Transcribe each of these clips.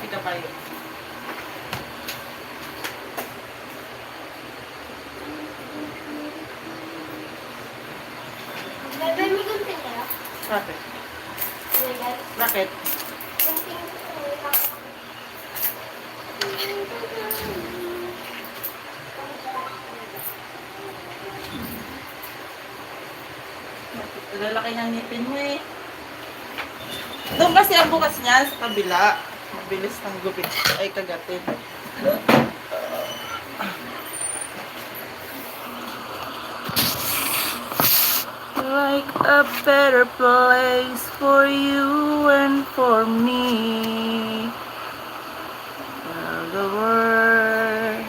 Ika pa yun. Bebe, may gunting kayo? Bakit? Bebe, Bakit? gunting ko. Lalaki ng ngipin mo eh. Doon kasi ang bukas niya sa kabila. Mabilis ng gupit ay kagatin. Like a better place for you and for me. The world.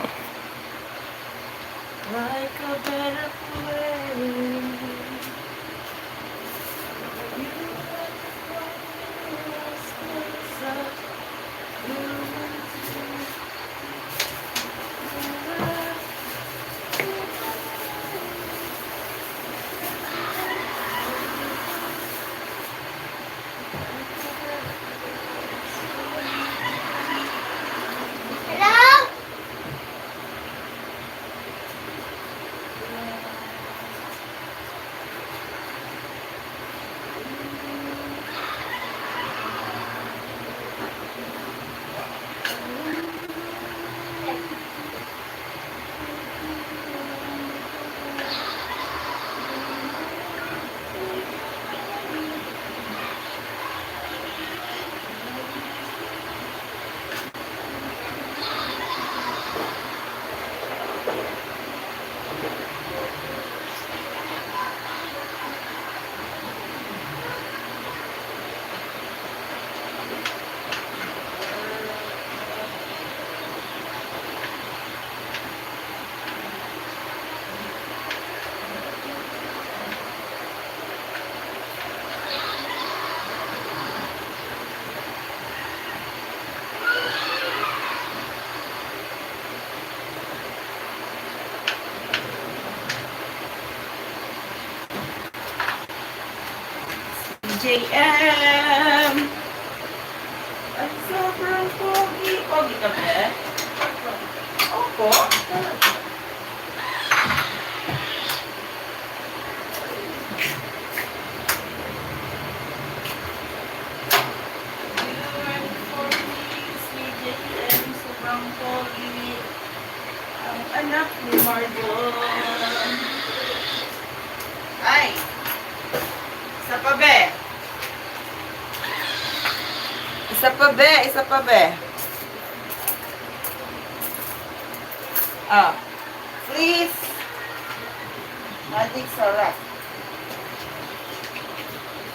Like a better place. Hello? JM! Ang sobrang pogi. Pogi ka ba? Opo. Sobrang pogi. Ang anak ni Margot. Ay! Isa pa be. Isa pa be. Isa pa be. Ah. Please. Magic sarap.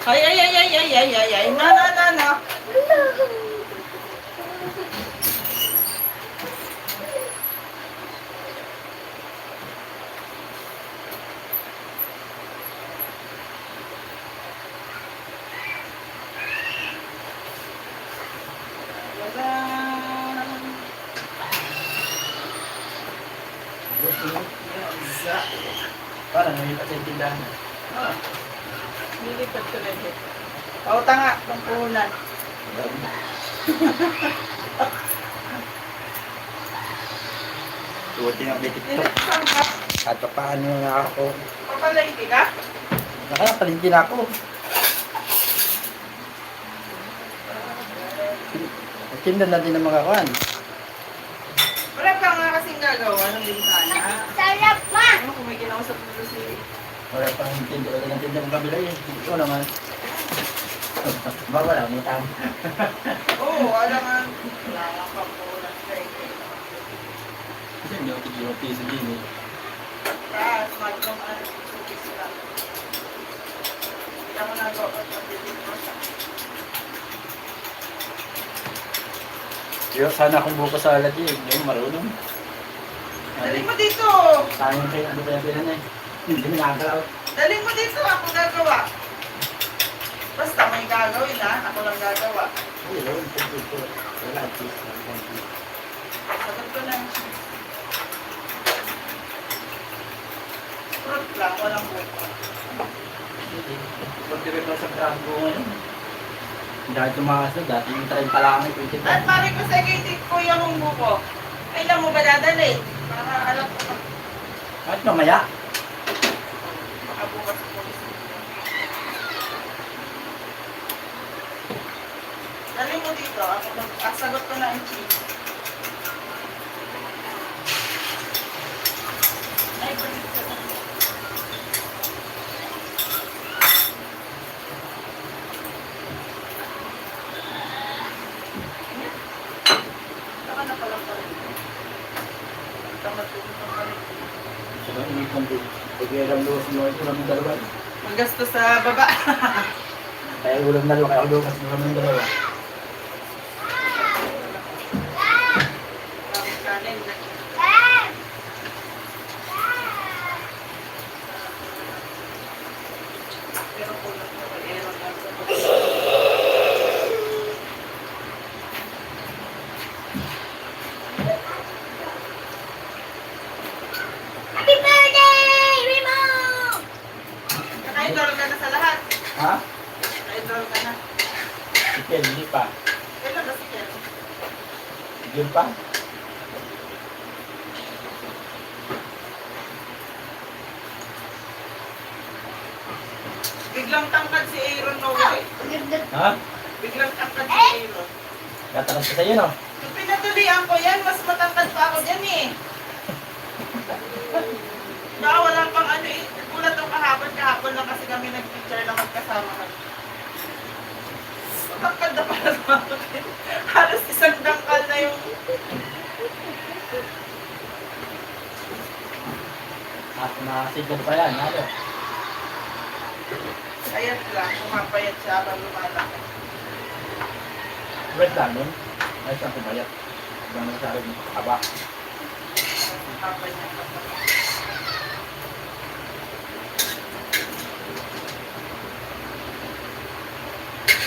Ay, ay, ay, ay, ay, ay, ay, ay. No, no, no, no. Parang ngayon at yung tindahan. Ah. Nilipad ko lang dito. Pauta nga, pangpunan. Tuwati nga may TikTok. Nilipad ka? At paano nga ako. Papalaiti ka? Nakakapalintin ako. Tinda natin ng mga kuhan. Wala ka nga kasing gagawa ng bintana. Sarap ma! Ano kung may kinausap mo si... Wala pang tinda. Wala ng tinda ng kabila eh. Ito naman. Bawal lang, utang. Oo, wala nga. Wala nga pangpunan sa inyo. Kasi hindi ako tigil sa din eh. Tapos, magkong ano, sukis lang. Hindi ako nagawa ng bibig mo sa... Yo, sana akong buko sa alat eh. Hindi ako marunong. Daling mo dito! Sayang kayo, ano ba yung pinan eh? Hindi mo nakakalaw. Daling mo dito, ako gagawa. Basta may gagawin ha, ako lang gagawa. Hindi, wala. Wala, cheese. Sagot ko lang. Fruit lang, walang buko. Pag-direct lang sa trago ngayon. Dahil tumakas na, dati yung 30 lang ang 25. At pare ko sa kay Kuya mong buko. Kailan mo ba dadalhin? Para alam ko pag Kahit mamaya. makabukas ko. Dali mo dito. Ako sagot ko na ang cheese. Ay, balik ko na. Saka na pala pala. Tamad ko pa rin. Sabi, may konti. Pag-iram luwas mo, ulam ng dalawa. Magasto sa baba. Kaya ulam na dalawa, kaya ako luwas ulam ng dalawa. Daming kanin. Pero kulang ko kay Aaron lang sa pag- Happy birthday, Remo! Naka-enroll ka na sa lahat. Ha? Naka-enroll ka na. Si Ken, hindi pa. Kailan ba si Ken? Yun pa? Biglang tangkad si Aaron no way. Ha? Biglang tangkad si Aaron. Katakas ka sa'yo, no? Nung pinatulian ko yan, mas matangkad pa ako dyan eh. Baka wala pang ano eh. Gulat ako kahapon lang kasi kami nag-picture na magkasama kami. Matangkad na pala sa akin. Halos isang dangkal na yung... At nakasigad pa yan, ano? Ayat lang, pumapayat siya habang lumalaki. Red lang, nun? Ay, saan kumayat? Ibang naman sa akin, haba. Pumapayat pa.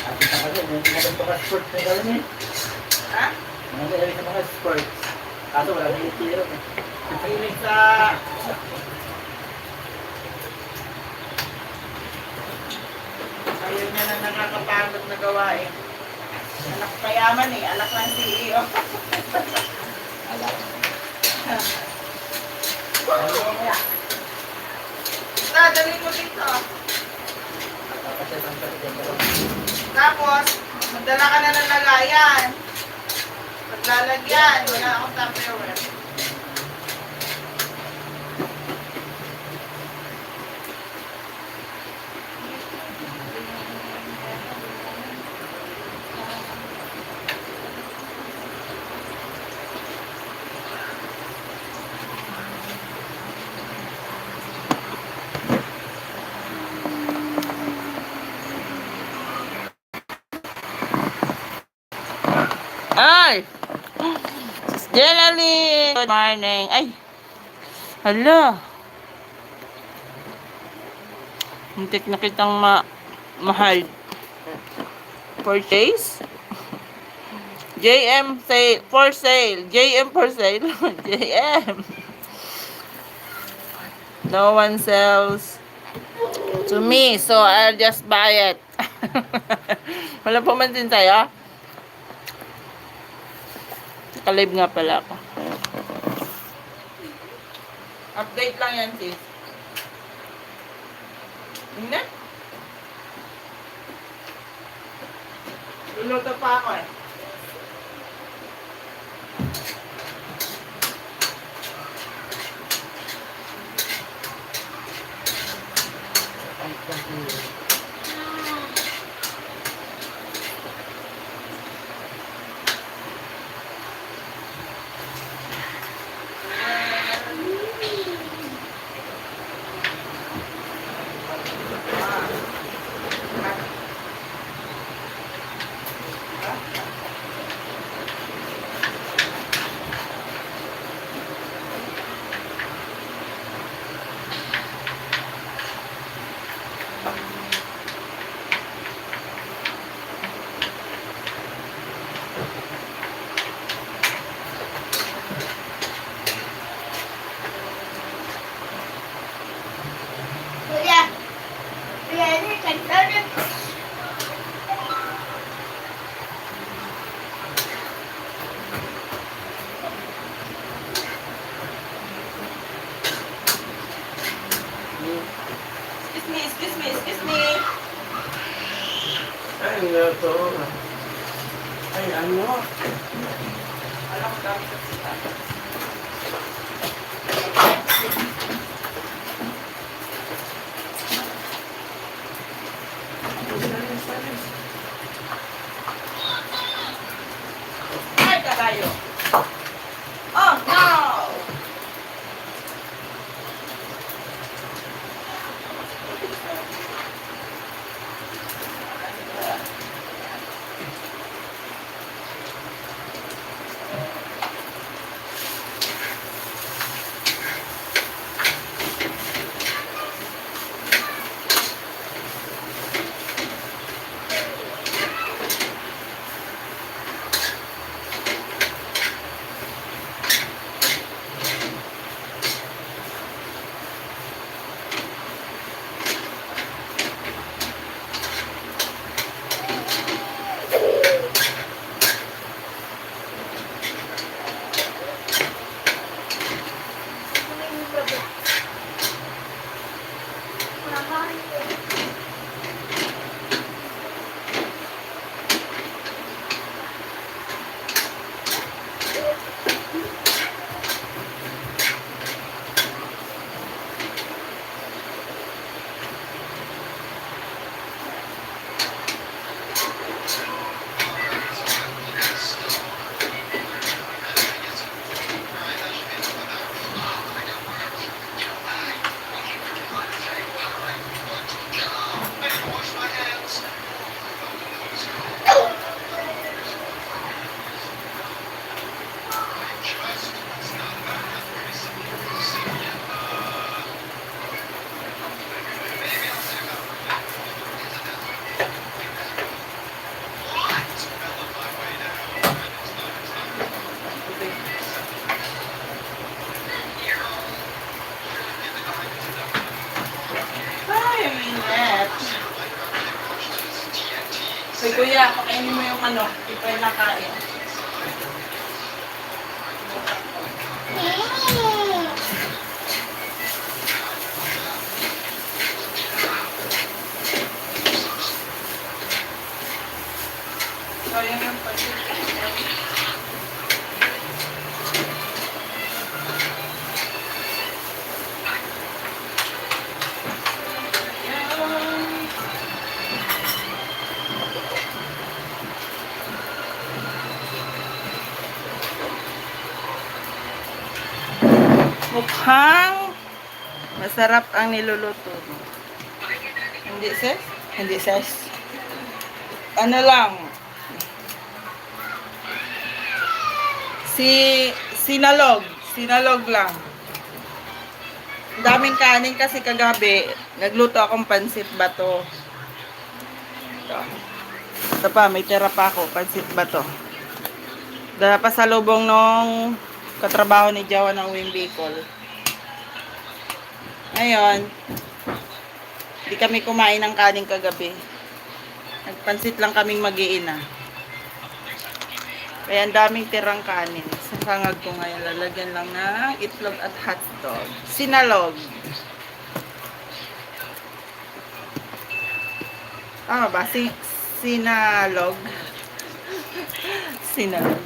At ito kasi, may mga sports na gawin eh. Ha? Mga gawin sa mga sports. Kaso wala na yung tiro eh. Mahilig sa... Ayaw niya na nakakapagod na gawain. Anak payaman eh, anak ng CEO. Alam. Dali mo dito. Tapos yan ang pwede. Tapos, magdala ka na ng lagayan. Paglalagyan, wala akong Tupperware. Ay! Sis Jelly! Good morning. Ay! Hala! Muntik na kitang mahal. Purchase? JM sale. For sale. JM for sale. JM. No one sells to me, so I'll just buy it. Wala pumansin sa'yo? Nakalive nga pala ako. Update lang yan, sis. Hindi? Luluto pa ako eh. Ay, ano? Alam ko dami kasi ay, kabayo. Oh, no! Ay, ang init. Say, kuya, pakainin mo yung ano, hindi pa yung nakain. So, yun yung mukhang masarap ang niluluto mo. Hindi, sis? Hindi, sis. Ano lang? Sinalog. Sinalog lang. Ang daming kanin kasi kagabi. Nagluto akong pansit bato. Ito pa, may tira pa ako. Pansit bato. Pasalubong nung katrabaho ni Jawa ng Uwing Bicol. Ngayon, hindi kami kumain ng kanin kagabi. Nagpansit lang kaming mag-iina. Kaya ang daming tirang kanin. Sa sangag ko ngayon, lalagyan lang ng itlog at hotdog. Sinalog. Tama ba? Sinalog. Sinalog.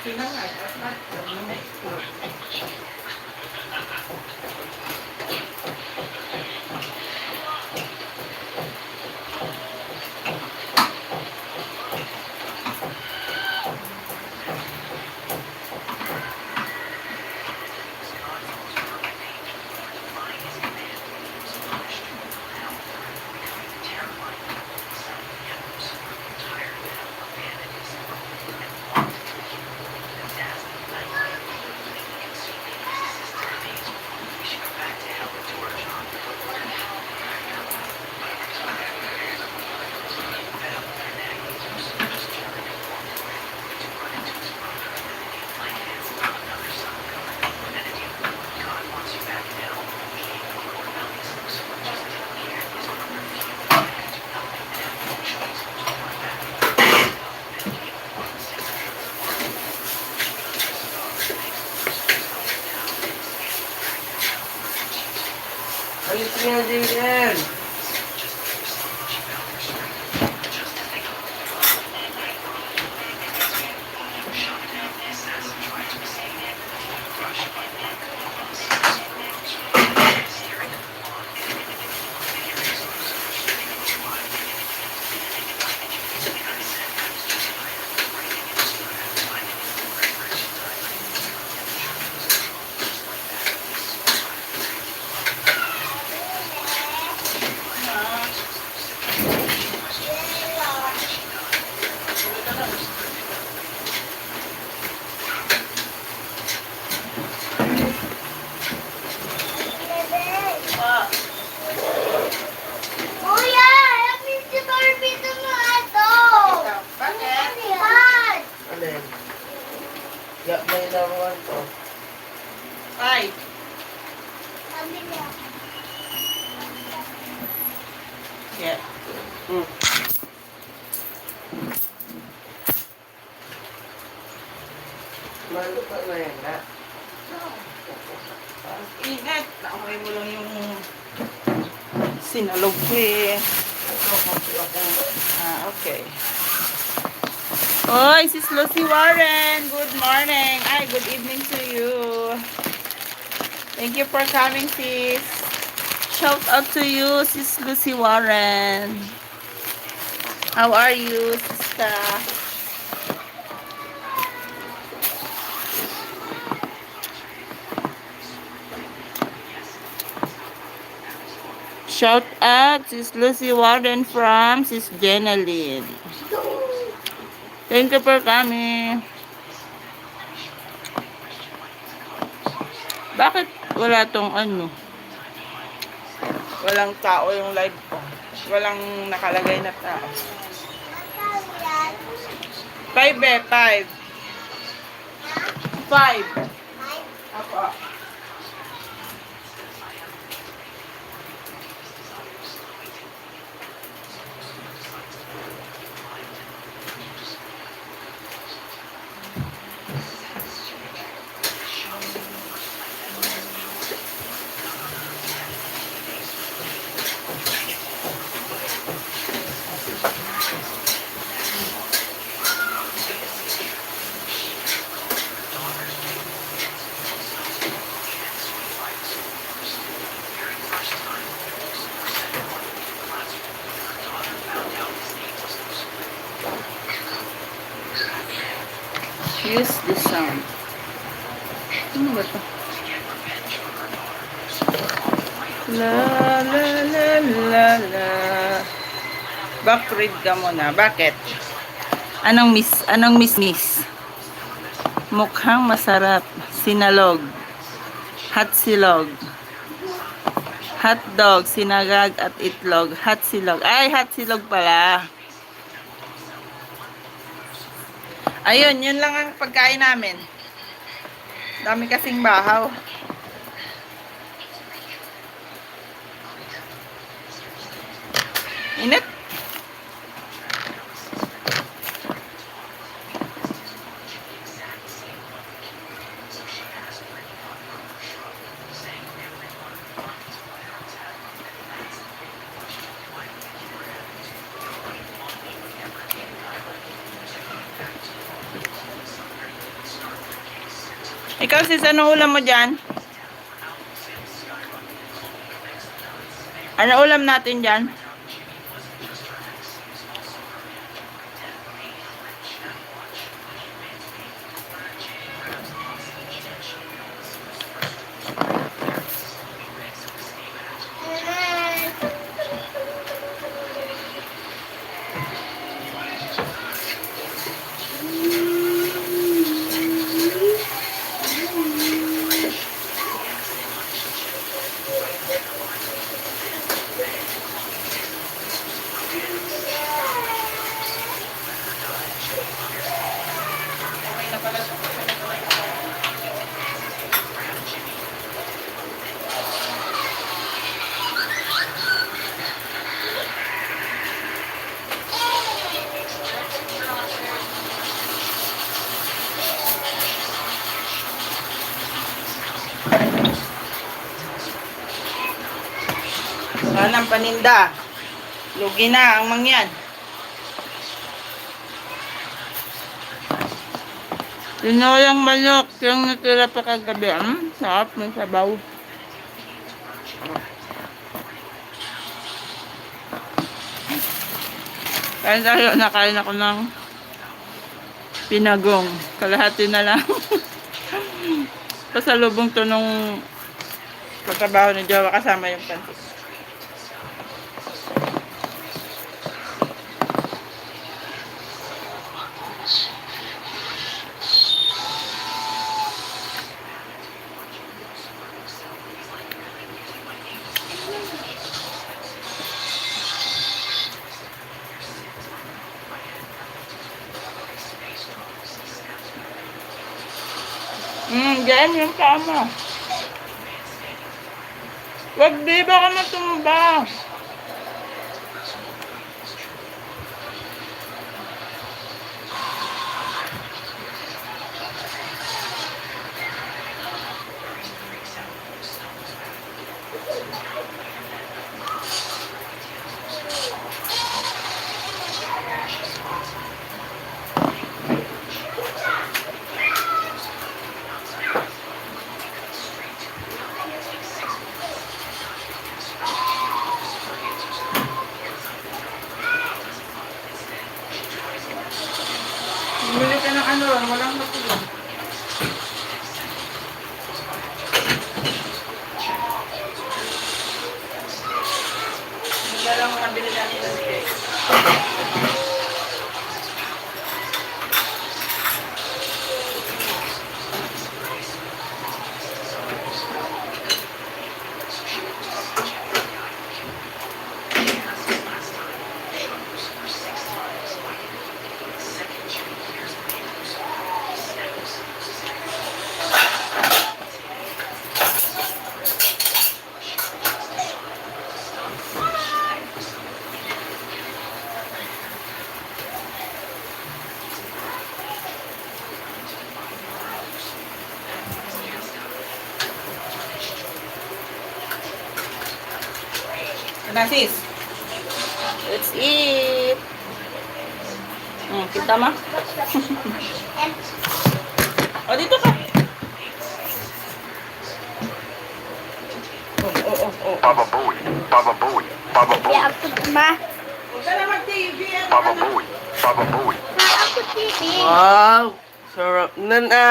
Sinalog. Pa. Kuya, help me si Barbie ito mo ito. Bakit? Yan. Alin? Ya, may naman to. Ay. Sabi niya. Yeah. Malo pa na yan na. Ingat. Nakamay mo lang yung sinalog ko eh. Okay. Hoy, sis Lucy Warren. Good morning. Ay, good evening to you. Thank you for coming, sis. Shout out to you, sis Lucy Warren. How are you, sister? Shout out, sis Lucy Warden from sis Jenna Lynn. Thank you for coming. Bakit wala tong ano? Walang tao yung live ko. Walang nakalagay na tao. 5 eh, 5. 5. Apo. Use the sound. Ano ba ito? La la la la la. Backread ka muna. Bakit? Anong miss? Mukhang masarap. Sinalog. Hot silog. Hot dog, sinagag at itlog. Hot silog. Ay, hot silog pala. Ayun, yun lang ang pagkain namin. Dami kasing bahaw. Init. Ikaw sis, anong ulam mo dyan? Ano ulam natin dyan? Wala ng paninda. Lugi na ang mangyan. Tinolang manok yung natira pa kagabi. Sarap ng sabaw. Kain tayo, nakain ako ng pinagong. Kalahati na lang. Pasalubong to nung pagtrabaho ni Jowa kasama yung pansit. Diyan yung kama. Wag di baka matumba. Bumili ka ng ano, walang matulog. Hindi lang nabili natin ng cake. Ano, sis? Let's eat. Kita ma? O, dito ka. Oh. Baba Booey, Baba Booey, Baba Booey, Ya aku mah. Huwag ka na mag-TV. Baba Booey, Baba Booey. Ma aku TV. Wow! Sarap na na!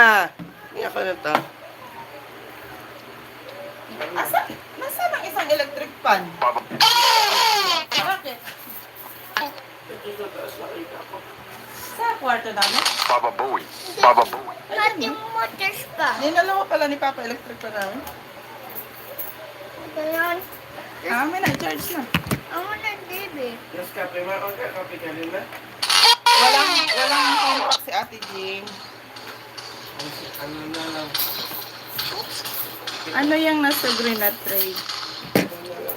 Iyak ka na to. Nasaan ang isang electric fan? Baba Bakit? Sa kwarto namin? Baba Booey, Baba Booey. Nanti motors ka. Ninalawa pala ni Papa electric fan namin. Ganyan. May na-charge na. Ako na TV. Yes, kape ma. O, kape ka rin na. Walang contact si Ate Jing. Ano na lang. Ano yung nasa green na tray?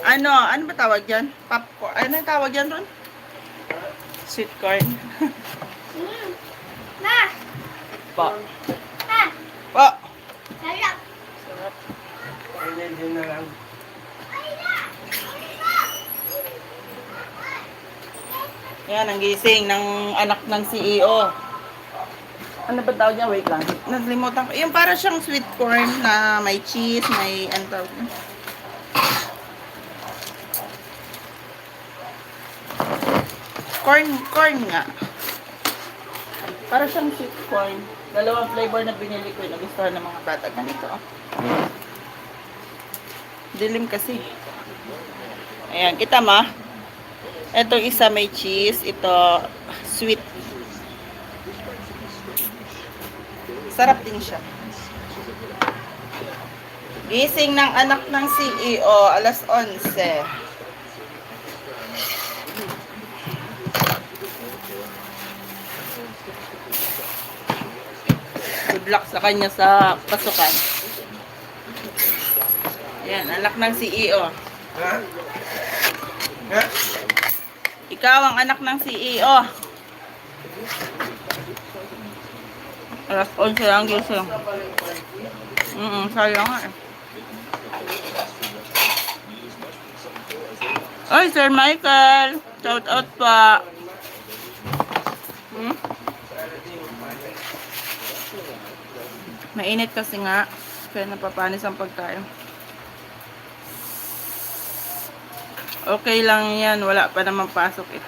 Ano ba tawag yan? Popcorn. Ano yung tawag yan ron? Sweet corn. Ma. Po. Ma. Po. Sarap. Sarap. Ayun din na lang. Yan, ang gising ng anak ng CEO. Ano ba tawag niya? Wait lang. Nalimutan ko. Yung para siyang sweet corn na may cheese, may ano tawag niya? Corn nga. Para siyang sweet corn. Dalawang flavor na binili ko yung nagustuhan ng mga bata. Ganito. Dilim kasi. Ayan, kita ma. Itong isa may cheese, ito sweet. Sarap din siya. Gising ng anak ng CEO, alas 11. Good luck sa kanya sa pasukan. Yan, anak ng CEO. Ha? Ha? Ikaw ang anak ng CEO. Alas 11 lang gising. Sayang nga eh. Oy, Sir Michael. Shout out pa. Mainit kasi nga. Kaya napapanis ang pagkain. Okay lang yan. Wala pa naman pasok eh.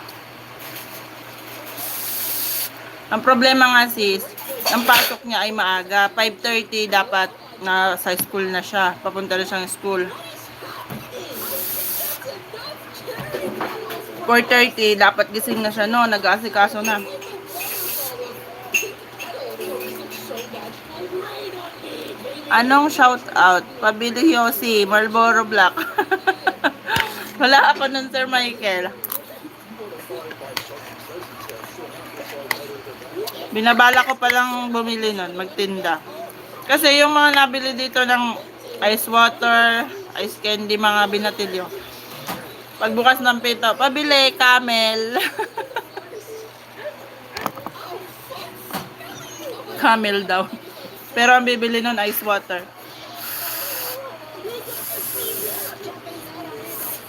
Ang problema nga sis, ang pasok niya ay maaga. 5:30 dapat na sa school na siya. Papunta na siyang school. 4:30 dapat gising na siya no. Nag-aasikaso na. Anong shout out? Pabili Yossi, Marlboro Black. Wala ako nun, Sir Michael. Binabala ko palang bumili nun, magtinda. Kasi yung mga nabili dito ng ice water, ice candy, mga binatilyo. Pagbukas ng pito, pabili, camel. Camel daw. Pero ang bibili nun, ice water.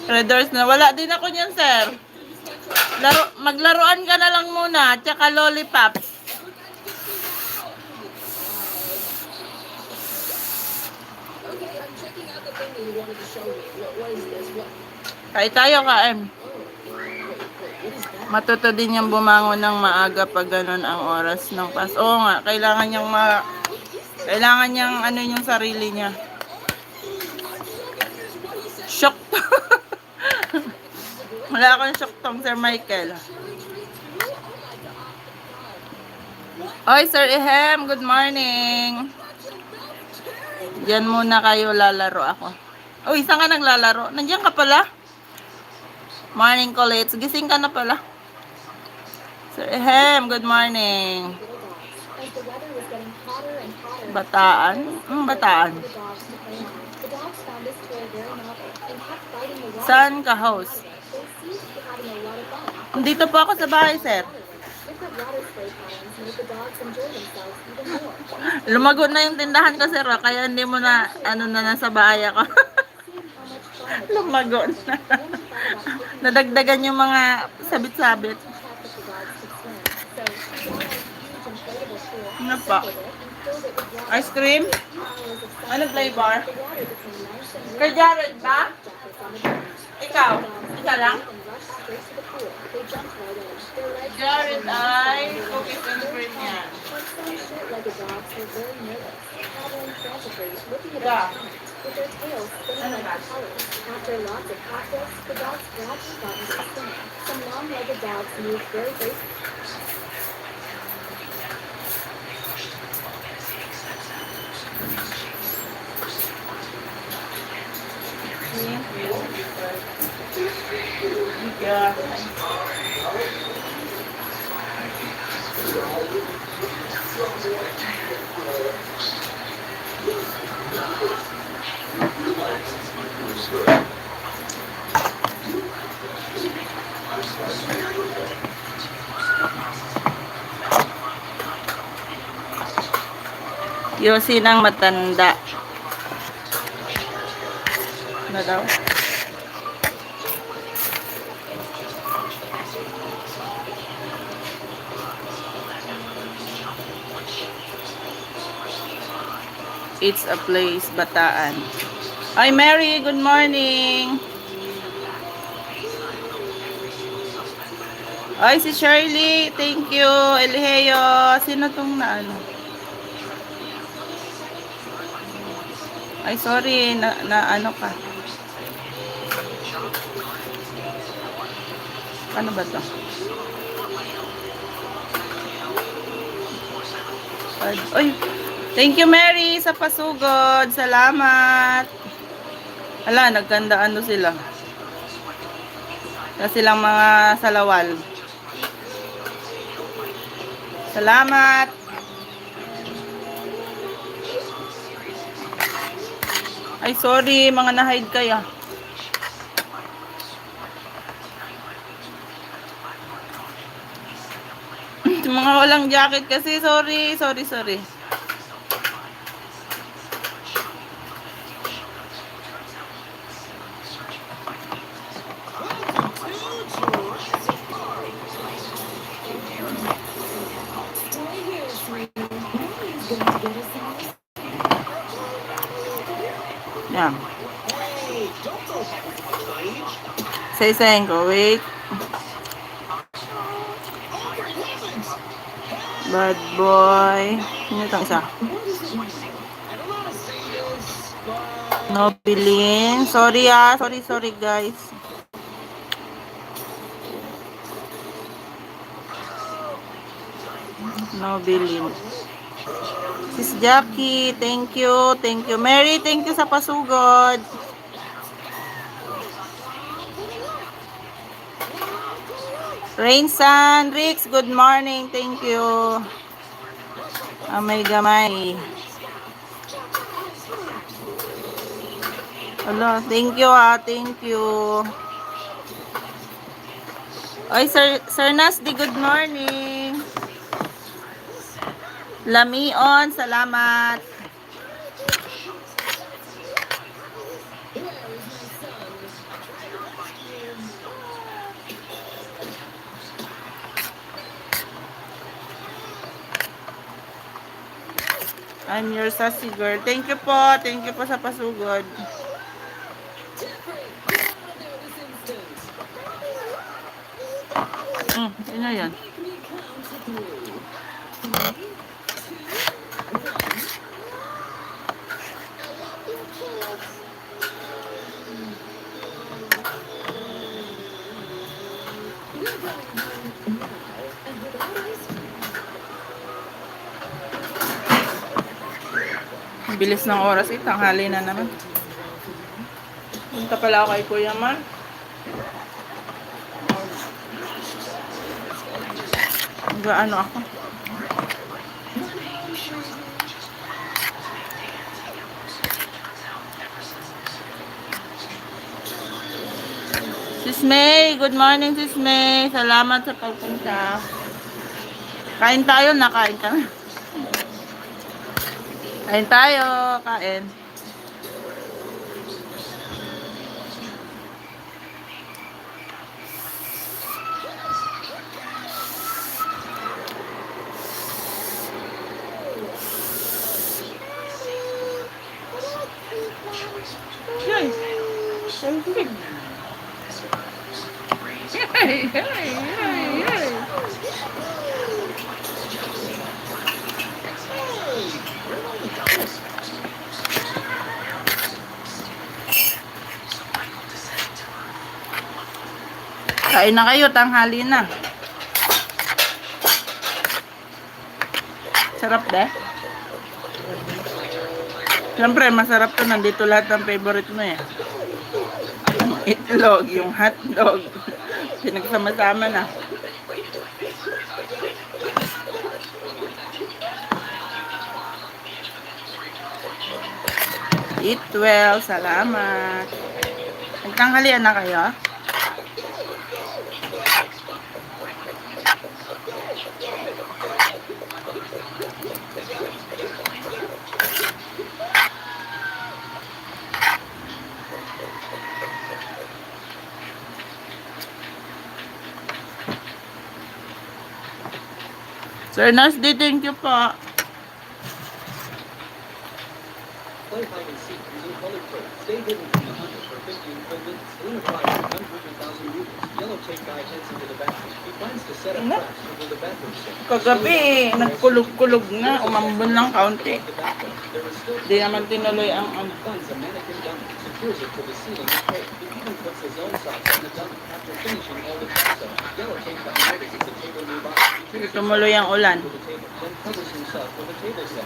Red Doors na. Wala din ako niyan, sir. Maglaruan ka na lang muna. Tsaka lollipop. Kaya tayo, KM. Matuto din niyang bumangon ng maaga pag ganun ang oras ng pas. Oo nga, kailangan niyang ano yung sarili niya. Shock. Wala akong shock tong Sir Michael. Oy, Sir Ehem, good morning. Diyan muna kayo, lalaro ako. Uy, saan ka naglalaro? Nandiyan ka pala? Morning, Colette. Gising ka na pala. Sir Ehem, good morning. Bataan? Bataan. Saan ka, host? Dito po ako sa bahay, sir. Lumago na yung tindahan ko, sir. Kaya hindi mo na, nasa bahay ako. Lumago na. Nadagdagan yung mga sabit-sabit. Ano pa? Ice cream? Ano flavor? Kay Jared ba? Ikaw? Isa lang? Jared ay cookies and cream yan. Yeah. Ano ba? After lots of practice, the dogs gradually got into the swing. Some long-legged dogs moved very gracefully. Yeah. Yosin ang matanda. Na daw? It's a place, Bataan. Hi, Mary. Good morning. Ay, si Shirley. Thank you. Eliheo. Sino tong na ano? Ay, sorry. Na ano ka? Ano ba to? Ay, thank you, Mary, sa pasugod. Salamat. Hala, nagkanda ano sila. Kasi silang mga salawal. Salamat. Ay, sorry, mga na-hide kaya. Mga walang jacket kasi, sorry. Yan. Say ko, wait. Bad boy. Ano itong isa? Nobilin. Sorry Sorry guys. Nobilin. Sis Jackie, thank you. Thank you. Mary, thank you sa pasugod. Rainsan, Rix, good morning. Thank you. Amay gamay. Ala, thank you ha, thank you. Oy, Sir Nasty, good morning. Lamion, salamat. I'm your sassy girl. Thank you po. Thank you po sa pasugod. Yun na yan. Bilis ng oras eh. Tanghali na naman. Punta pala ako kay Kuya Man. Ano ako? Sis May, good morning Sis May. Salamat sa pagpunta. Kain tayo, nakain ka na. Kain tayo, kain. Yay! Siyempre. Yay! Yay! Yay! Yay! Kain na kayo, tanghali na. Sarap de. Siyempre, masarap to. Nandito lahat ng favorite mo eh. Yung itlog, yung hotdog. Pinagsama-sama na. Eat well. Salamat. Nagtanghalian na kayo? Sir Nasty, thank you po. Play hide and seek using colored code. Stay hidden from the hunter for 15 minutes. In a fire, 100,000 meters. Yellow tape guy heads into the bathroom. He plans to set up traps over the bathroom sink. Kagabi, nagkulog-kulog na. Umambon lang kaunti. The bathroom. There is still Di naman tinuloy ang ano. funds a mannequin dummy. Secures it to the ceiling with tape. He even puts his own socks on the dummy. After finishing all the traps up, Yellow tape guy notices the table nearby. He takes Tumuloy ang ulan. to the table, then covers himself with a table set.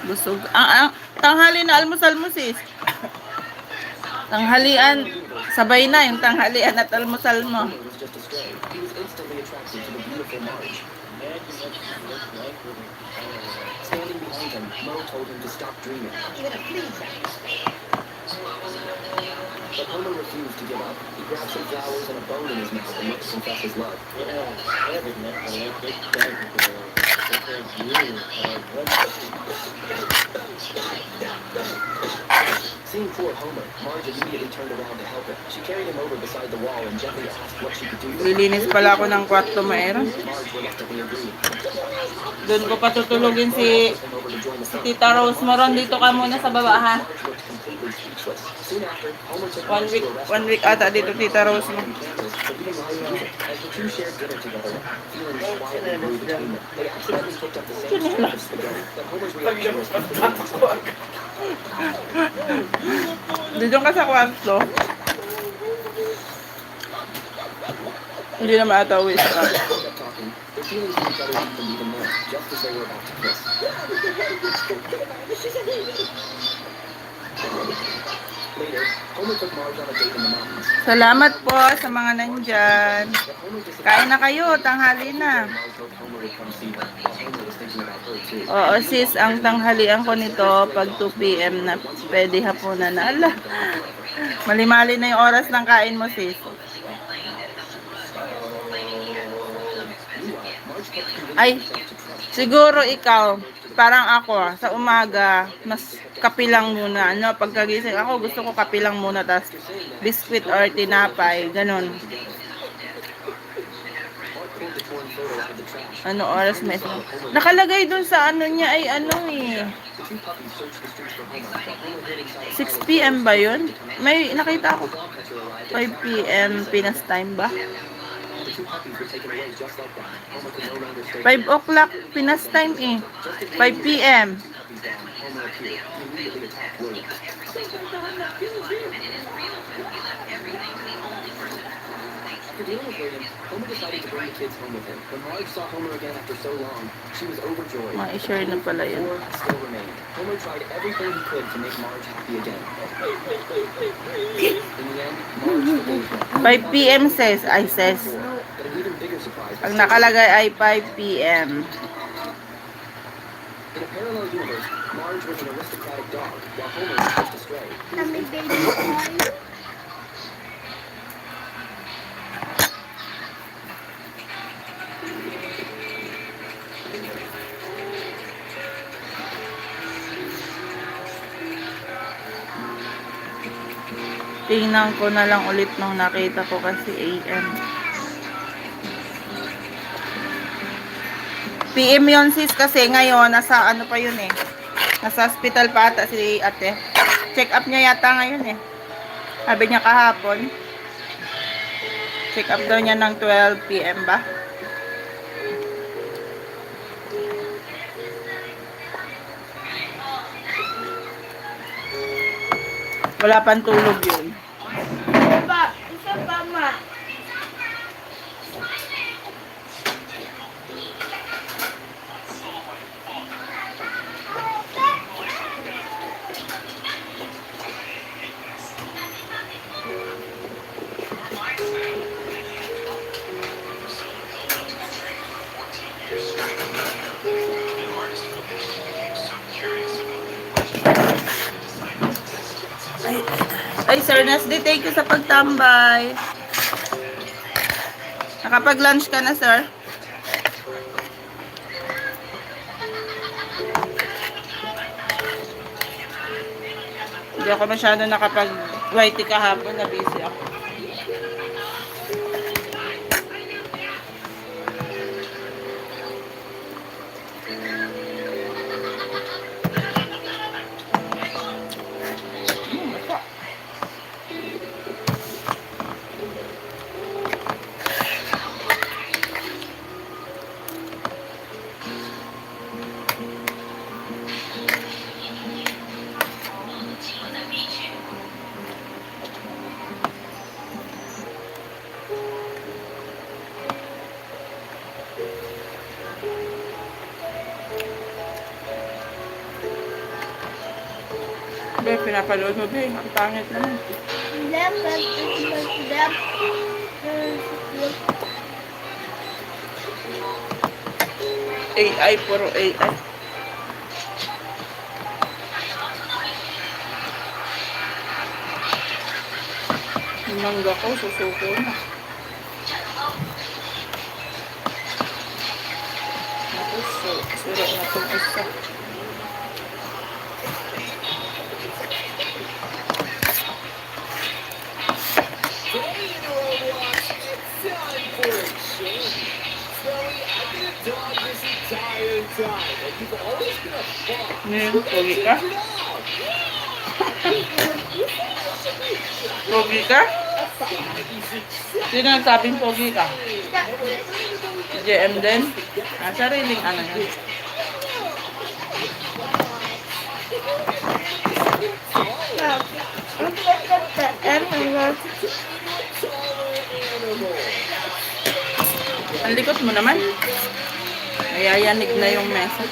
Busog. Tanghali na almusal mo sis. Tanghalian. Sabay na yung tanghalian at almusal mo. Homer was just astray. He was instantly attracted to the beautiful Marge. Standing behind him, Mo told him to stop dreaming. But Homer refused to give up. He grabbed some flowers and a bone in his mouth and went to confess his love. Seeing poor Homer, Marge immediately turned around to help him. She carried him over beside the wall and gently asked what she could do. Lilinis pala ako ng kwarto mo, Era. Marge reluctantly agreed. Doon ko patutulugin si Homer to join the Tita Rose Moron. Dito ka muna sa baba, ha? Marge looked completely speechless. Soon after, Homer took One Marge week, to a restaurant. 1 week ata dito, Tita Rose mo. But eating live music. As the two shared dinner together, feelings quietly grew between them. They accidentally picked up the same slice of spaghetti, but Homer's reaction was completely Dito ka sa kwarto. Hindi na maatawis ka. kept talking. Their feelings for each other deepened even more, just as they were about to kiss. Later, Homer took Marge on a date in the mountains. Salamat po sa mga nandyan. But Homer disappeared. Kain na kayo, tanghali na. Marge hoped Homer would come see her, while Homer was thinking about hers. Oo, sis, ang tanghalian ko nito pag 2 p.m. na pwede hapunan na. Ala, mali-mali na yung oras ng kain mo, sis. Ay, siguro ikaw, parang ako, sa umaga, mas kapilang muna. Ano, pagkagising ako, gusto ko kapilang muna, tas biscuit or tinapay, ganun. Ano oras may nakalagay dun sa ano niya ay ano eh. 6 p.m. ba yun? May nakita ako. 5 p.m. Pinas time ba? 5 o'clock Pinas time eh. 5 p.m. After dealing with William, Homer decided to bring the kids home with him. When Marge saw Homer again after so long, she was overjoyed. Ma-share na pala yun. Four still remained. Homer tried everything he could to make Marge happy again. In the end, Marge forgave him. 5 p.m. says. Ay, says. But an even bigger surprise was Ang nakalagay ay 5 p.m. in a parallel universe, Marge was an aristocratic dog, while Homer was just a stray. Tingnan ko na lang ulit nung nakita ko kasi AM. PM yun sis kasi ngayon nasa ano pa yun eh. Nasa hospital pa ata si ate. Check up niya yata ngayon eh. Sabi niya kahapon. Check up daw niya ng 12 PM ba? Wala pang tulog yun. Isa pa ma. Ay, Sir Nasdi, thank you sa pagtambay. Nakapag-lunch ka na, sir? Hindi ako masyado nakapag-whitey kahapon, na busy ako. Be, pinapalood mo, be. Ang pangit naman. AI, puro AI. Yung mangga ko, susuko na. Tapos, sura na itong isa. Ngayon, pogi ka? Pogi ka? Sino nagsabing pogi ka? Si JM din? Sariling ano yan. Ang likot mo naman. Nayayanig na yung mesa.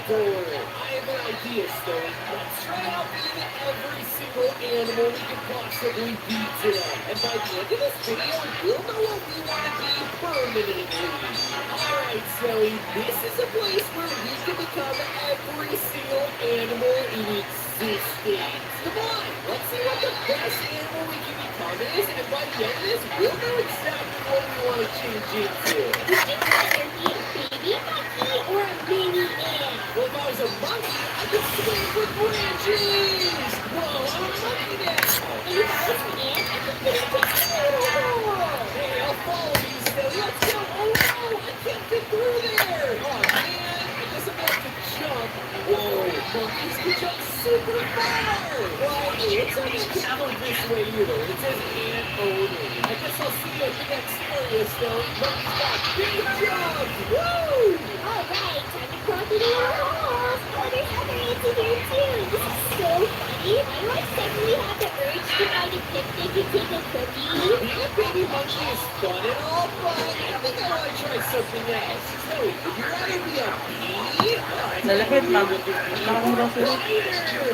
door. I have an idea, Stone. Let's try out beating every single animal we can possibly beat today. And by the end of this video, we'll know what we want to be permanently. Alright, Zoe, this is a place where we can become every single animal in existence. Come on, let's see what the best animal we can become is, and by the end of this, we'll know exactly what we want to change into. Would you rather be a baby monkey or a mini ant? Well, if I was a monkey, I could swing with branches! Whoa, I'm a monkey now! And if I was an ant, I could fit into animal. Hey, I'll follow you, Stone. Let's go! Oh no, I can't get through there! Oh man, I guess I'm gonna have to jump. Whoa, monkeys can jump super far! Well, it's not gonna travel this way either. It says ant only. I guess I'll see you at the next area, Stone. Monkeys got big jump! Woo! Alright, time to crawl through the little holes. Oh, there's other ants in here too. This is so funny. I most definitely have the urge to find a picnic and take a cookie. Being a baby monkey is fun and all, but I think I want to try something else. Zoe, would you rather be a bee? Lalapit lang. Parang grocery. Oh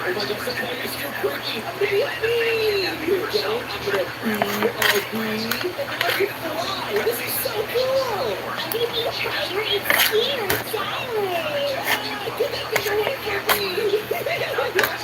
my God, sometimes it's too quirky. I'm gonna be a bee! Okay, I'm gonna be a bee, and then I can fly. This is so cool! I'm gonna be a fighter and steer, Tyler. Get that thing away from me!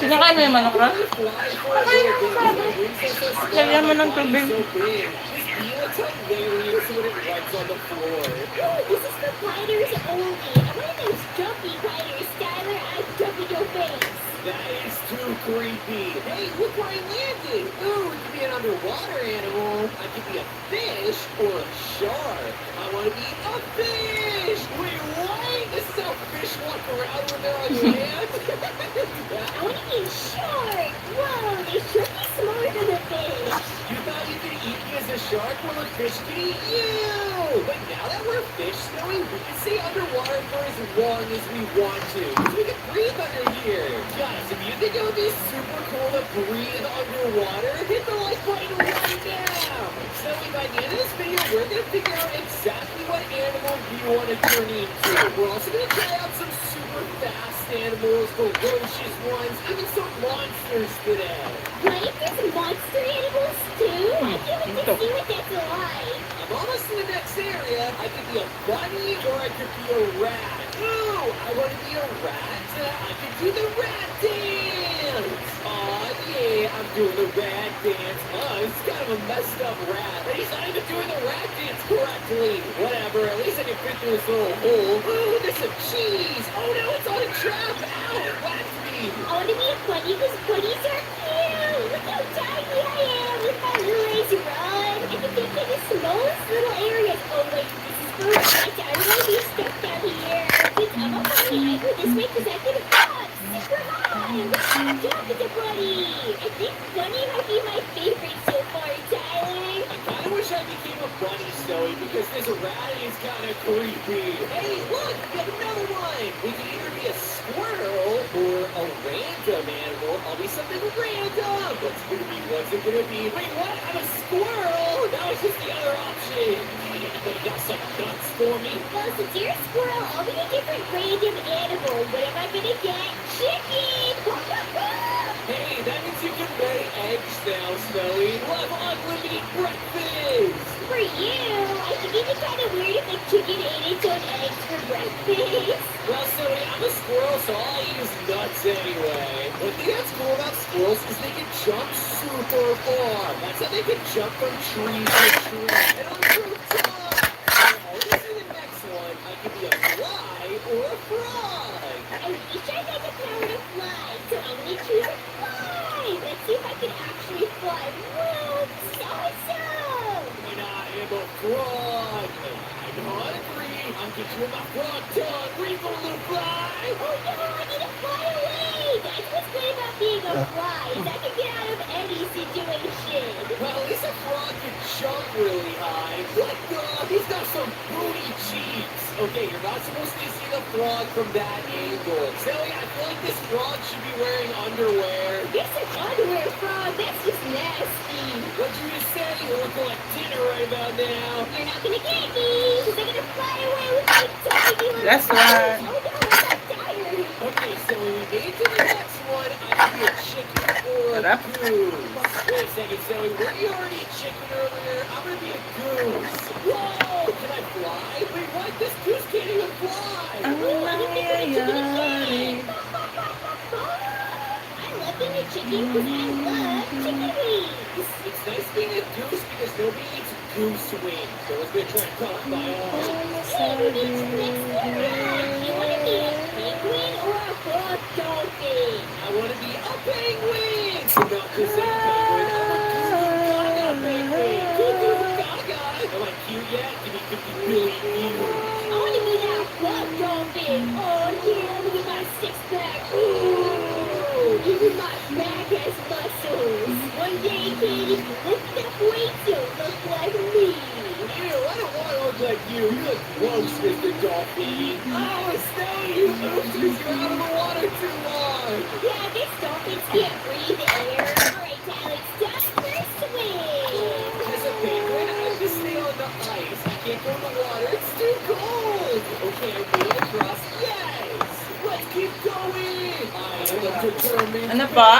Sinakain mo yung manok, Ron? Fly for a little bit. Lagyan mo ng tubig. So big. This bee looks hilarious when it runs on the floor. Oh, this is for fighters only. I'm one of those jumpy fighters, Tyler. I'm jumping your face. That is too creepy. Hey, look where I landed. Ooh, it could be an underwater animal. I could be a fish or a shark. I want to be a fish. Wait, what? This is how fish walk around when they're on land? I want to be a shark. Whoa, they should be smaller than a fish. You thought you could eat me as a shark? Well, a fish can eat you. But now that we're fish, Snowy, we can stay underwater for as long as we want to. 'Cause we can breathe under here. Guys, if you think it would be super cool to breathe underwater, hit the like button right now. Snowy, by the end of this video, we're going to figure out exactly what animal we want to turn into. We're also going to try out some super fast animals, ferocious ones, even some monsters today. What if there's monster animals too? I can't wait to see what that's like. I'm almost in the next area. I could be a bunny or I could be a rat. Ooh, I want to be a rat. I could do the rat dance. Aw, yeah, I'm doing the rat dance. Oh, it's kind of a messed up rat. But he's not even doing the rat dance correctly. Whatever, at least I can fit through this little hole. Ooh, there's some cheese. Oh no, it's on a trap. Ow, it whacked me. I want to be a bunny because bunnies are cute. Look how tiny I am with my little legs run. I can fit in the smallest little areas. Oh wait, this is for rats. I don't want to be stuck down here. Since I'm a bunny, I go this way because I can hop super high. Good job, it's a bunny. I think bunny might be my favorite so far, Tyler. I kind of wish I became a bunny, Zoe, because this rat is kind of creepy. Hey, look, we have another one. We can either be a squirrel or a random animal. I'll be something random. What's it gonna be? What's it gonna be? Wait, what? I'm a squirrel. That was just the other option. Anybody got some nuts for me? Well, since you're a squirrel, I'll be a different random animal. What am I gonna get? Chicken! Hey, that means you can lay eggs now, Snowy. We'll have unlimited breakfast. For you, I think it'd be kind of weird if a chicken ate its own eggs for breakfast. Well, Snowy, I'm a squirrel, so all I eat is nuts anyway. One thing that's cool about squirrels is they can jump super far. That's how they can jump from tree to tree. And on the rooftop. Now, this is the next one. I could be a fly or a frog. I wish I had the power to fly, so I'm gonna choose a fly. Let's see if I can actually fly. Whoa, so awesome! And I am a frog. I'm hungry. I'm getting you in my frog tongue. Where you going, little fly? Oh no, I need to fly away! That's what's good about being a fly, is I can get out of any situation. Well, at least a frog can jump really high. What the? He's got some booty cheeks. Okay, you're not supposed to see the frog from that angle. Sally, I feel like this frog should be wearing underwear. You're such underwear frog, that's just nasty. What'd you just say? You look like dinner right about now. You're not gonna get me, because I'm gonna fly away with my tiny little That's claws. right. Oh no, I'm tired. Sarap. Wait a second, Zoe. Were you already a chicken earlier? I'm gonna be a goose. Whoa! Can I fly? Wait, what? This goose can't even fly. Ang nangyayari. I love being a chicken because I love chicken wings. It's nice being a goose because nobody eats goose wings. So let's go try and call it by all. Hey, who needs next one? You want to be a penguin or a frog dolphin? I want to be a penguin. So not just a penguin. I'm a Gaga penguin. Cuckoo Gaga. Am I cute yet? Give me 50 billion views. I want to be that frog dolphin. Oh yeah, look at my six pack. Ooh, even my back has muscles. One day, kid, if you lift up weights, you'll look like me. Ew, I don't want to look like you. You look gross, Mr. Dolphin. Oh, Snowy, you moved because you're out of the water too long. Yeah, these dolphins can't breathe air. Alright, Tyler, it's time for a swim. As a penguin, I have to stay on the ice. I can't go in the water. It's too cold. Okay, I'm going across. Yes. Let's keep going. I am determined. Ano pa?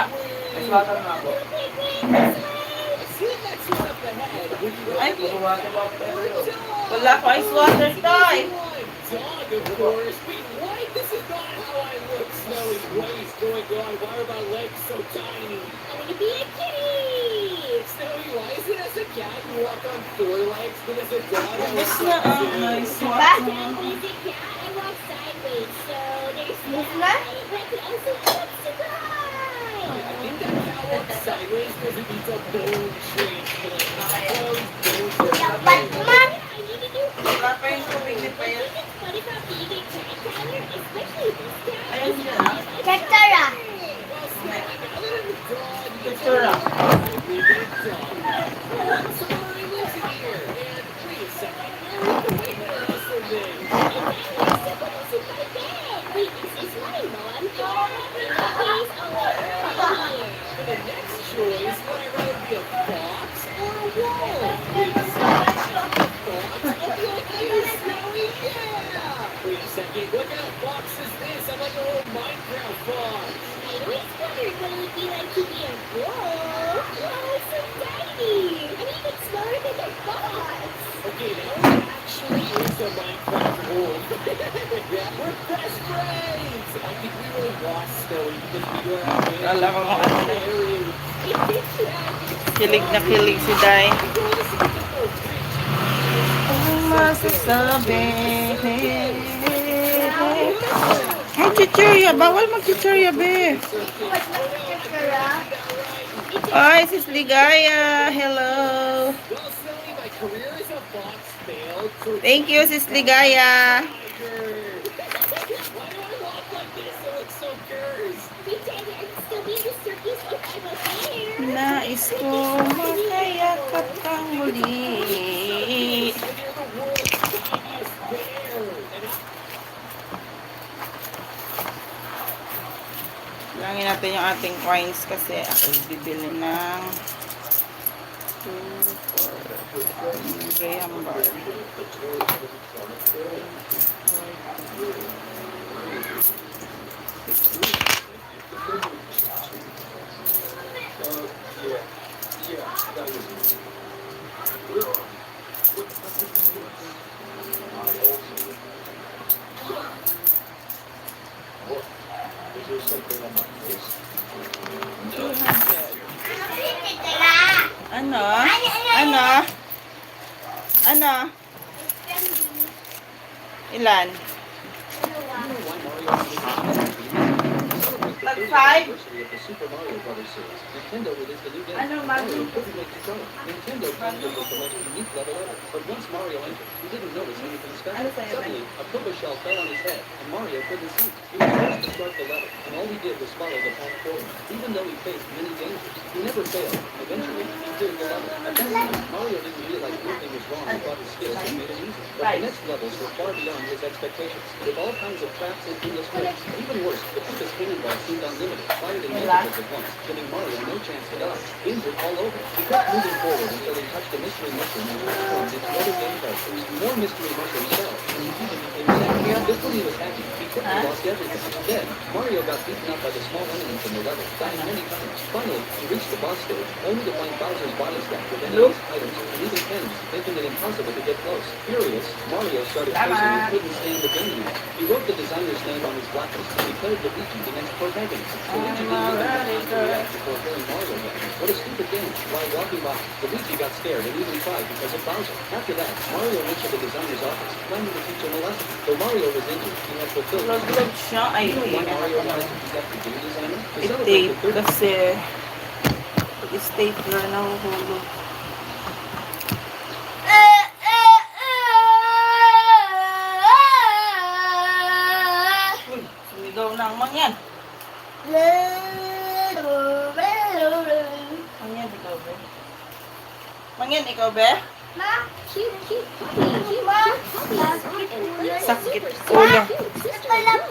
May swatan na ako. I see that that's one up ahead. Would you Ay, like it? Water bottle yun. wala pa ice water, Toy. Dog, of course. Wait, what? This is not how I look, Snowy. What is going on? Why are my legs so tiny? I want to be a kitty. Snowy, why is it as a cat you walk on 4 legs, but as a dog you Ubus walk na on ang 2? ice Back water. when I was a cat, I walk sideways, so there's that. But I could also flip to the I right. think that cat walks sideways because it needs a bone transplant. Those bones are But Mom, I need to do. Wala pa yung tubig ni I Paya. think it's funny about being a cat, Tyler, especially this cat. Ayun siya, ha? Cactara. Well, Snowy, now that I'm a dog, you get Picture ah. Leave it a dog. Someone already lives in here. And wait a second, where is the way better house than this? Wait, this is my mom. Please, For the next choice, would I rather be a fox or a wolf? Wait a second, a fox? Okay, Snowy, yeah! Wait a second, what kind of fox is this? I'm like a little Minecraft fox. I always wondered what it would be like to be a wolf. Wow, it's so tiny. I'm even smaller than a fox. Okay, now it actually is a Minecraft wolf. We're best friends! I think we really lost Snowy because we were out there. Wala ko kung ano na. It's tragic. Kilig na kilig si Day. Ang masasabi. Ay, chichirya. Bawal mag-chichirya, be. Ay, sis Ligaya. Hello. Well, Snowy, my career as a fox failed, so Thank you, sis Ligaya. why do I walk like this? I look so cursed. Pretend I can still be in the circus if I'm a bear. Nais ko makayakap kang muli. And you're the world's tiniest bear. And Langin natin yung ating coins kasi ako bibili ng 2, 4, Graham bar. Is there something on my face? 200. Teka. Ano? Ano? Ano? Ilan? Tag 5? anniversary of the Super Mario Brothers series, Nintendo released a new game. Ano, Mario bago? couldn't wait to show it. Nintendo claimed it was the most unique level ever, but once Mario entered, he didn't notice anything special. Ano sa'yo, Suddenly, a Koopa shell fell on his head, and Mario couldn't see. He was forced to start the level, and all he did was follow the path forward. Even though he faced many dangers, he never failed, Eventually, he cleared the level. At that point, Mario didn't realize anything was wrong and thought his skills had made it easy. But the next levels were far beyond his expectations, with all kinds of traps and endless ways. Even worse, the Koopa's cannon ball seemed unlimited, fired in multiples at once, giving Mario no chance to dodge. Games were all over. He kept moving forward until he touched a mystery mushroom and transformed into other game characters. More mystery mushrooms fell, and he even became sad. Just when he was happy, he quickly lost everything. Then, Mario got beaten up by the small enemies in the level, dying many times. Finally, he reached the boss stage, only to find Bowser's body stacked with enemies, items, and even pens, making it impossible to get close. Furious, Mario started facing he couldn't stand the gun. He wrote the designer's name on his blacklist and declared Luigi the next protagonist. Luigi didn't even have time to react before killing Mario again. What a stupid game. While walking by, Luigi got scared and even cried because of Bowser. After that, Mario went to the designer's office, planning to teach him a lesson. Though Mario was injured, he had fulfilled his Log siya. Ay, You know why hindi. Mario wanted to be the game designer? To celebrate I-tape the 30th kasi stapler na hulog. Uy, sumigaw na ang mangyan. Mangyan, ikaw be? Mangyan, ikaw be? Cute, cute puppy. Cute, cute puppy. Smart and playful. Sakit Super, ulo. super cute. Sister, look.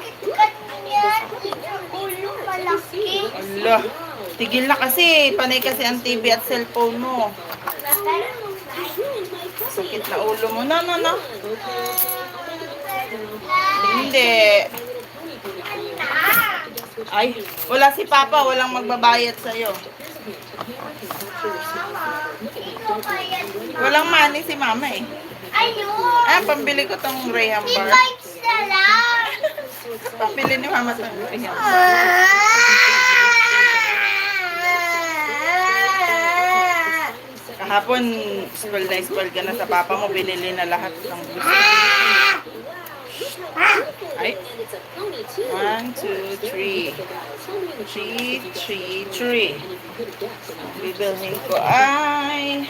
Ala, tigil na kasi. Panay kasi ang TV at cellphone mo. Sakit na ulo mo. No. Hindi. Ay, wala si Papa. Walang magbabayad sa'yo. Walang money si Mama eh. Pambili ko tong Graham bar. Pambili ni Mama tong Graham bar. Kahapon, spoil ka na sa Papa mo. Binili na lahat ng gusto. Ay. 1, 2, 3. 3. Bibilhin ko ay...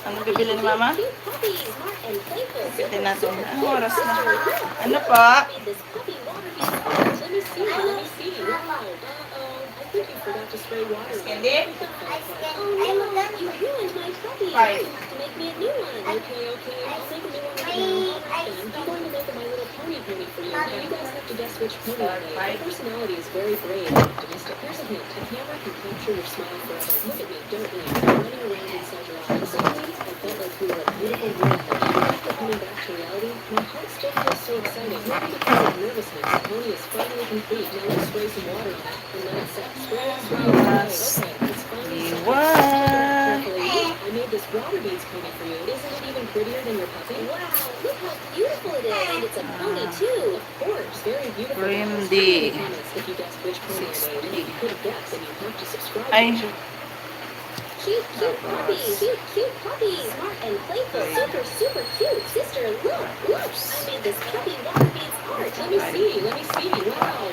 Ano bibili ni Mama? Bitin natin. Anong oras na? Ano pa? Candy? 5. Personality is very brave and optimistic. Here's a hint. A camera can capture your smile forever. Look at me, don't blink. I'm running around inside your eyes. Suddenly, I felt like we were a beautiful miracle. Even after coming back to reality, my heart still feels so excited. Maybe because of nervousness, the pony is finally complete. Now let's spray some water on it and let it set. Spray. Okay, it's finally set. Carefully. I made this water beads pony for you. Isn't it even prettier than your puppy? Wow, look how beautiful it is. And it's a pony too. Of course, very beautiful. Grimdy. If you guessed which pony I made, and if you couldn't guess, then you have to subscribe. Ay. Cute, cute puppy. Cute, cute puppy. Smart and playful. Super, super cute. Sister, look. I made this puppy water beads art. Let me see. Wow.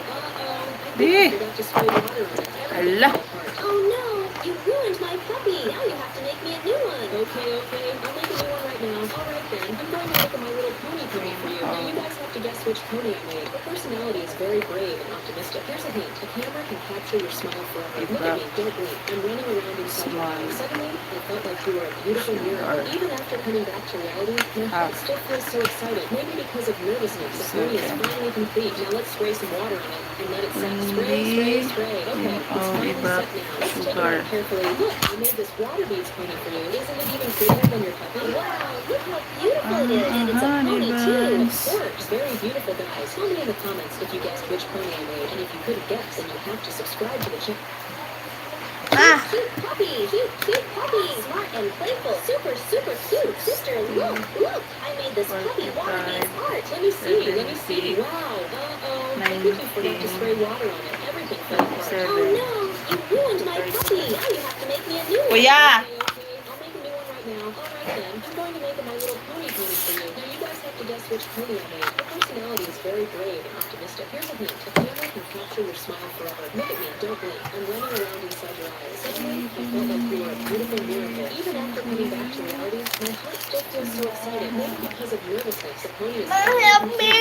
Di. I forgot to spray water on it. Ala. Oh no, you ruined my puppy. Now you have to make me a new one. Okay. I'll make a new one right now. All right then. I'm going to make a My Little Pony pony for you. Now you guys have to guess which pony I made. Her personality is very brave and optimistic. Here's a hint. A camera can capture your smile forever. Look at me. Don't blink. I'm running around inside your eyes. Suddenly, I felt like you were a beautiful miracle. Even after coming back to reality, my heart still feels so excited. Maybe because of nervousness. The pony is finally complete. Now let's spray some water on it and let it set. Spray. Okay, it's finally set now. Let's check it out carefully. Look, I made this water beads pony for you. Isn't it even prettier than your puppy? Wow, look how beautiful it is. And it's a pony too. Of course, very beautiful guys. Tell me in the comments if you guessed which pony I made, and if you couldn't guess, then you have to subscribe to the channel. Cute puppy. Cute puppy. Smart and playful. Super, super cute. Sister, look. I made this puppy water beads art. Let me see. Wow. I think you forgot to spray water on it. Everything fell apart. Oh no, you ruined my puppy. Now you have to make me a new one. Kuya! Okay. I'll make a new one right now. All right then. I'm going to make a My Little Pony pony for you. Now you guys have to guess which pony I made. Her personality is very brave and optimistic. Here's a hint. A camera can capture your smile forever. Look at me. Don't blink. I'm running around inside your eyes. Suddenly, I felt like you were a beautiful miracle. Even after coming back to reality, my heart still feels so excited. Maybe because of nervousness, the pony is Help me!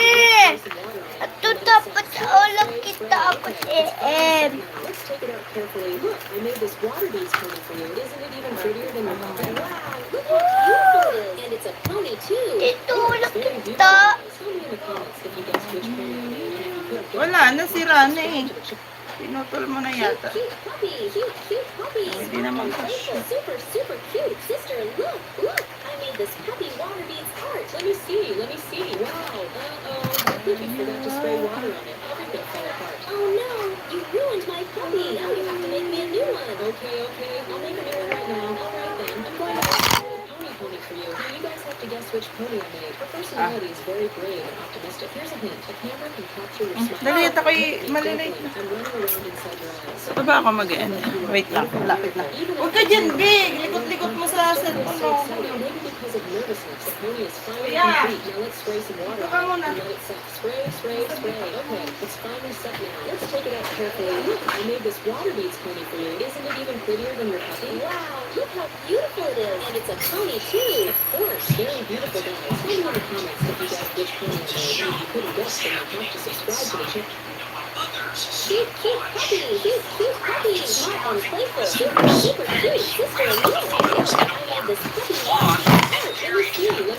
some water on it. At tutapos sa ulo kita ako si M. Let's take it out carefully. Look, I made this water beads pony for you. Isn't it even prettier than your puppy? Wow, look how beautiful it is. And it's a pony too. Ito, It's very beautiful. nakita. Guys. Tell me in the comments if you guessed which pony I made. And if you could have guessed, Wala, nasira na eh. Pinutol mo na Cute, yata. cute puppy. Cute puppy. Oh, hindi naman Playful, kasya. super cute. Sister, look. I made this puppy water beads heart. Let me see. Wow. I think you forgot to spray water on it. Everything fell apart. Oh no, you ruined my puppy. Now you have to make me a new one. Okay. I'll make a new one right now. All right then. I'm going to make a pony for you. Now you guys have to guess which pony I made. Her personality is very brave and optimistic. Here's a hint. A camera can capture your smile. Dali, ito ko'y Look at me, malilate don't blink. I'm running around inside your eyes. Ito ba ako mag-end? Wait lang, lapit na. Huwag ka dyan, Big! Likot-likot mo sa cellphone mo. Maybe because of nervousness, the pony is finally Yeah. complete. Now let's spray some water Ito ka on it muna. and let it set. Spray. Okay, it's finally set now. Let's take it out carefully. Look, I made this water beads pony for you. Isn't it even prettier than your puppy? Wow, look how beautiful it is. And it's a pony too. Of course, very beautiful guys. Tell me in the comments if you guessed which pony I made. And if you couldn't guess, then you have to subscribe to the channel. Cute puppy. Smart and playful. Super cute. Sister, look. I made this puppy water heart. Let me see. Wow.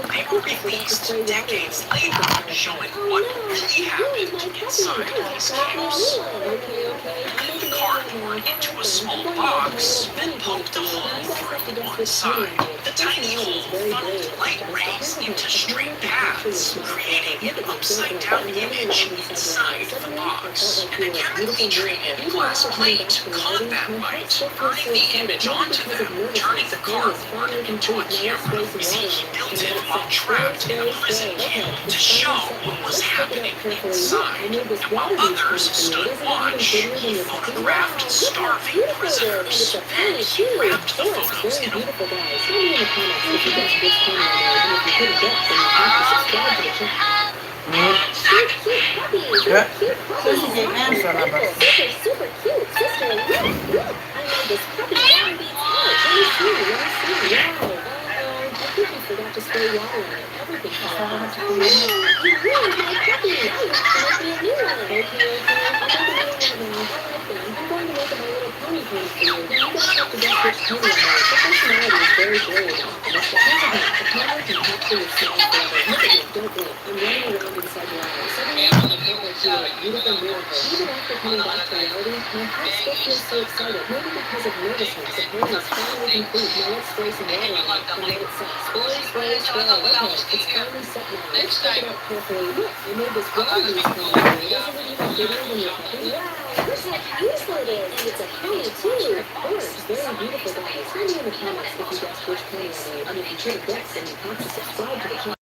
I think you forgot to spray water on it. Showing Oh what no, really you happened ruined my puppy. inside Now you have this to make me a house. new one. Okay. I'm making it right now. Cardboard into a small box, then poked a hole through one side. The tiny hole funneled light rays into straight paths, creating an upside-down image inside the box. And a chemically treated glass plate caught that light, burning the image onto them, turning the cardboard into a camera. See, he built it while trapped in a prison camp to show what was happening inside. And while others stood watch, he photographed starving prisoners. Then he wrapped the photos in a Beautiful guys. Tell me in the comments if you guessed which pony I made. And if you couldn't guess, then you have to subscribe to the channel. Cute puppy. Cute puppy. So, si J-Man, Smart and sarap. playful. Super cute. Sister, look. I made this puppy water beads heart. Let me see. Wow. I think you forgot to spray water on it. Everything fell apart. Oh no, you ruined my puppy. Now you have to make me a new one. Okay. I'll make a new one right now. All right then. I'm going to make a My Little Pony pony for you. Now you guys have to guess which pony I made. Her personality is very brave and optimistic. Here's a hint. The camera can capture your smile forever. Look at me, don't blink. I'm running around inside your eyes. Suddenly, I felt like you were a beautiful miracle. Even after coming back to reality, my heart still feels so excited. Maybe because of nervousness. The pony is finally complete. Now let's spray some water on it and let it set. Spray. Okay, it's finally set now. Let's take it out carefully. Look, I made this water beads pony for you. Isn't it even bigger than your puppy? Wow, look how beautiful it is. And it's a pony too. Of course, very beautiful guys. Tell me in the comments if you guessed which pony I made. And if you couldn't guess, then you have to subscribe to the channel.